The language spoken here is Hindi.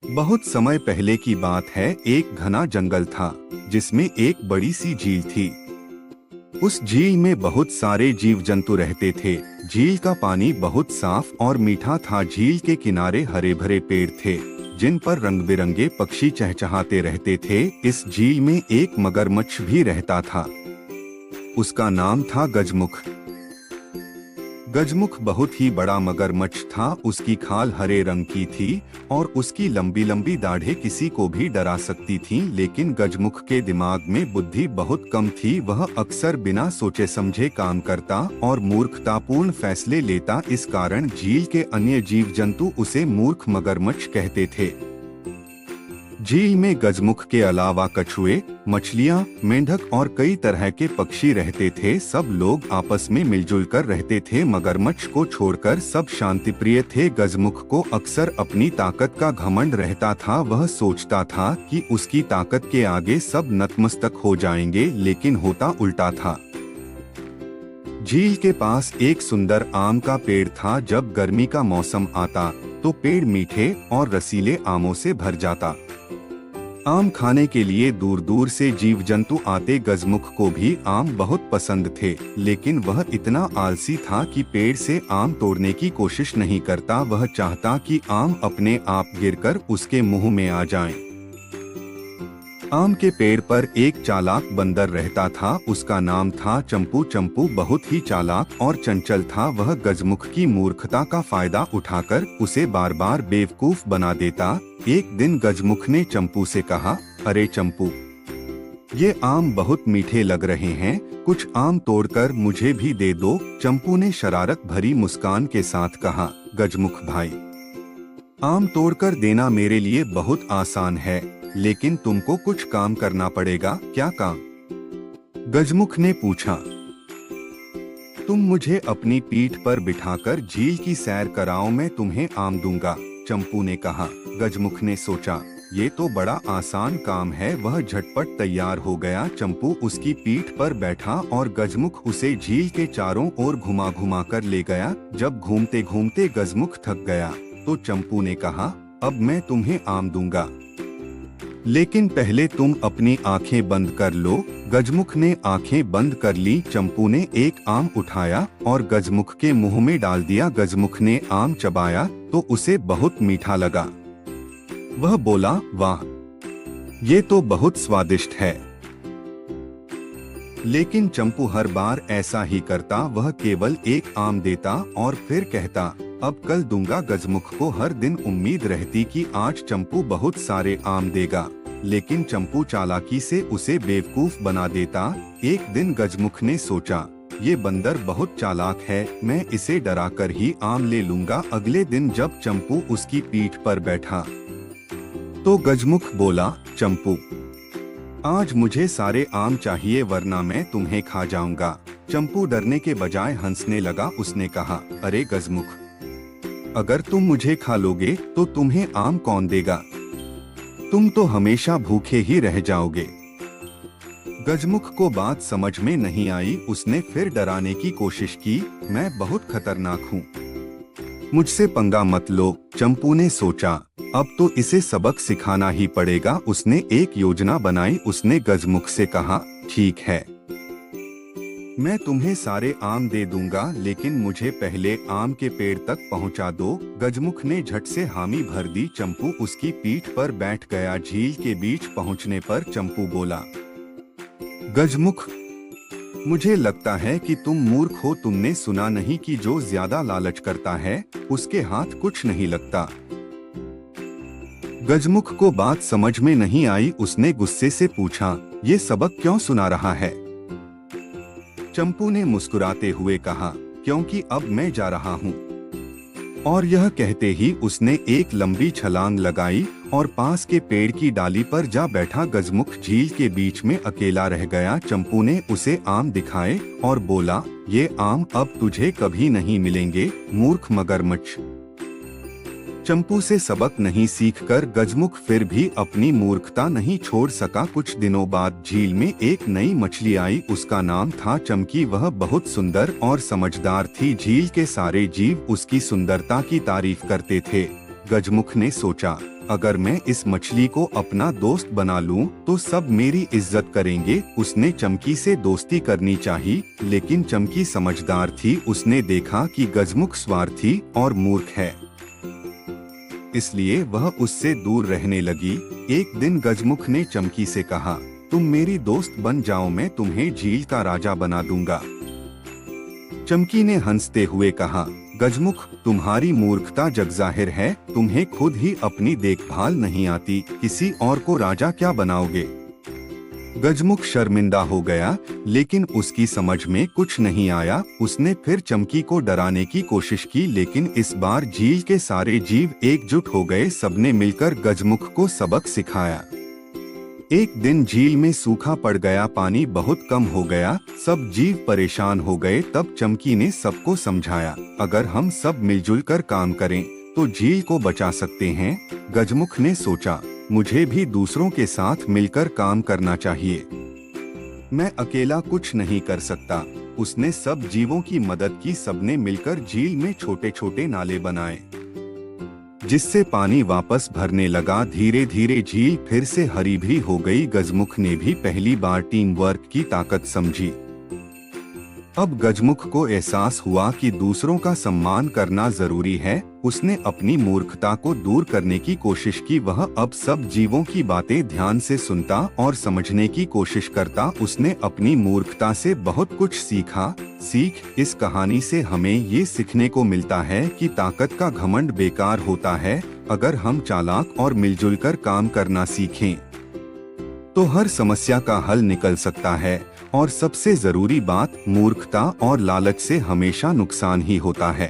बहुत समय पहले की बात है। एक घना जंगल था जिसमें एक बड़ी सी झील थी। उस झील में बहुत सारे जीव जंतु रहते थे। झील का पानी बहुत साफ और मीठा था। झील के किनारे हरे भरे पेड़ थे जिन पर रंग बिरंगे पक्षी चहचहाते रहते थे। इस झील में एक मगरमच्छ भी रहता था। उसका नाम था गजमुख। गजमुख बहुत ही बड़ा मगरमच्छ था। उसकी खाल हरे रंग की थी और उसकी लंबी लंबी दाढ़ें किसी को भी डरा सकती थीं। लेकिन गजमुख के दिमाग में बुद्धि बहुत कम थी। वह अक्सर बिना सोचे समझे काम करता और मूर्खतापूर्ण फैसले लेता। इस कारण झील के अन्य जीव जंतु उसे मूर्ख मगरमच्छ कहते थे। झील में गजमुख के अलावा कछुए, मछलियां, मेंढक और कई तरह के पक्षी रहते थे। सब लोग आपस में मिलजुल कर रहते थे। मगरमच्छ को छोड़कर सब शांतिप्रिय थे। गजमुख को अक्सर अपनी ताकत का घमंड रहता था। वह सोचता था कि उसकी ताकत के आगे सब नतमस्तक हो जाएंगे, लेकिन होता उल्टा था। झील के पास एक सुंदर आम का पेड़ था। जब गर्मी का मौसम आता तो पेड़ मीठे और रसीले आमों से भर जाता। आम खाने के लिए दूर दूर से जीव जंतु आते। गजमुख को भी आम बहुत पसंद थे, लेकिन वह इतना आलसी था कि पेड़ से आम तोड़ने की कोशिश नहीं करता। वह चाहता कि आम अपने आप गिरकर उसके मुंह में आ जाएं। आम के पेड़ पर एक चालाक बंदर रहता था। उसका नाम था चंपू। चंपू बहुत ही चालाक और चंचल था। वह गजमुख की मूर्खता का फायदा उठाकर उसे बार बार बेवकूफ बना देता। एक दिन गजमुख ने चंपू से कहा, अरे चंपू, ये आम बहुत मीठे लग रहे हैं, कुछ आम तोड़कर मुझे भी दे दो। चंपू ने शरारत भरी मुस्कान के साथ कहा, गजमुख भाई, आम तोड़कर देना मेरे लिए बहुत आसान है, लेकिन तुमको कुछ काम करना पड़ेगा। क्या काम? गजमुख ने पूछा। तुम मुझे अपनी पीठ पर बिठाकर झील की सैर कराओ, मैं तुम्हें आम दूंगा, चंपू ने कहा। गजमुख ने सोचा, ये तो बड़ा आसान काम है। वह झटपट तैयार हो गया। चंपू उसकी पीठ पर बैठा और गजमुख उसे झील के चारों ओर घुमा घुमा कर ले गया। जब घूमते घूमते गजमुख थक गया तो चंपू ने कहा, अब मैं तुम्हें आम दूंगा, लेकिन पहले तुम अपनी आंखें बंद कर लो। गजमुख ने आंखें बंद कर ली। चंपू ने एक आम उठाया और गजमुख के मुंह में डाल दिया। गजमुख ने आम चबाया तो उसे बहुत मीठा लगा। वह बोला, वाह, ये तो बहुत स्वादिष्ट है। लेकिन चंपू हर बार ऐसा ही करता। वह केवल एक आम देता और फिर कहता, अब कल दूंगा। गजमुख को हर दिन उम्मीद रहती कि आज चंपू बहुत सारे आम देगा, लेकिन चंपू चालाकी से उसे बेवकूफ बना देता। एक दिन गजमुख ने सोचा, ये बंदर बहुत चालाक है, मैं इसे डराकर ही आम ले लूंगा। अगले दिन जब चंपू उसकी पीठ पर बैठा तो गजमुख बोला, चंपू, आज मुझे सारे आम चाहिए वरना मैं तुम्हें खा जाऊंगा। चंपू डरने के बजाय हंसने लगा। उसने कहा, अरे गजमुख, अगर तुम मुझे खा लोगे तो तुम्हें आम कौन देगा? तुम तो हमेशा भूखे ही रह जाओगे। गजमुख को बात समझ में नहीं आई। उसने फिर डराने की कोशिश की, मैं बहुत खतरनाक हूँ, मुझसे पंगा मत लो। चंपू ने सोचा, अब तो इसे सबक सिखाना ही पड़ेगा। उसने एक योजना बनाई। उसने गजमुख से कहा, ठीक है, मैं तुम्हें सारे आम दे दूंगा, लेकिन मुझे पहले आम के पेड़ तक पहुंचा दो। गजमुख ने झट से हामी भर दी। चंपू उसकी पीठ पर बैठ गया। झील के बीच पहुंचने पर चंपू बोला, गजमुख, मुझे लगता है कि तुम मूर्ख हो। तुमने सुना नहीं कि जो ज्यादा लालच करता है उसके हाथ कुछ नहीं लगता। गजमुख को बात समझ में नहीं आई। उसने गुस्से से पूछा, ये सबक क्यों सुना रहा है? चंपू ने मुस्कुराते हुए कहा, क्योंकि अब मैं जा रहा हूँ। और यह कहते ही उसने एक लंबी छलांग लगाई और पास के पेड़ की डाली पर जा बैठा। गजमुख झील के बीच में अकेला रह गया। चंपू ने उसे आम दिखाए और बोला, ये आम अब तुझे कभी नहीं मिलेंगे, मूर्ख मगरमच्छ। चंपू से सबक नहीं सीखकर गजमुख फिर भी अपनी मूर्खता नहीं छोड़ सका। कुछ दिनों बाद झील में एक नई मछली आई। उसका नाम था चमकी। वह बहुत सुंदर और समझदार थी। झील के सारे जीव उसकी सुंदरता की तारीफ करते थे। गजमुख ने सोचा, अगर मैं इस मछली को अपना दोस्त बना लूं, तो सब मेरी इज्जत करेंगे। उसने चमकी से दोस्ती करनी चाहिए, लेकिन चमकी समझदार थी। उसने देखा कि गजमुख स्वार्थी और मूर्ख है, इसलिए वह उससे दूर रहने लगी। एक दिन गजमुख ने चमकी से कहा, तुम मेरी दोस्त बन जाओ, मैं तुम्हें झील का राजा बना दूंगा। चमकी ने हंसते हुए कहा, गजमुख, तुम्हारी मूर्खता जगजाहिर है। तुम्हें खुद ही अपनी देखभाल नहीं आती, किसी और को राजा क्या बनाओगे। गजमुख शर्मिंदा हो गया, लेकिन उसकी समझ में कुछ नहीं आया। उसने फिर चमकी को डराने की कोशिश की, लेकिन इस बार झील के सारे जीव एकजुट हो गए। सबने मिलकर गजमुख को सबक सिखाया। एक दिन झील में सूखा पड़ गया, पानी बहुत कम हो गया, सब जीव परेशान हो गए। तब चमकी ने सबको समझाया, अगर हम सब मिलजुल कर काम करें तो झील को बचा सकते हैं। गजमुख ने सोचा, मुझे भी दूसरों के साथ मिलकर काम करना चाहिए, मैं अकेला कुछ नहीं कर सकता। उसने सब जीवों की मदद की। सबने मिलकर झील में छोटे छोटे नाले बनाए, जिससे पानी वापस भरने लगा। धीरे धीरे झील फिर से हरी भरी हो गई। गजमुख ने भी पहली बार टीम वर्क की ताकत समझी। अब गजमुख को एहसास हुआ कि दूसरों का सम्मान करना जरूरी है। उसने अपनी मूर्खता को दूर करने की कोशिश की। वह अब सब जीवों की बातें ध्यान से सुनता और समझने की कोशिश करता। उसने अपनी मूर्खता से बहुत कुछ सीखा। सीख, इस कहानी से हमें ये सीखने को मिलता है कि ताकत का घमंड बेकार होता है। अगर हम चालाक और मिलजुल कर काम करना सीखें तो हर समस्या का हल निकल सकता है। और सबसे जरूरी बात, मूर्खता और लालच से हमेशा नुकसान ही होता है।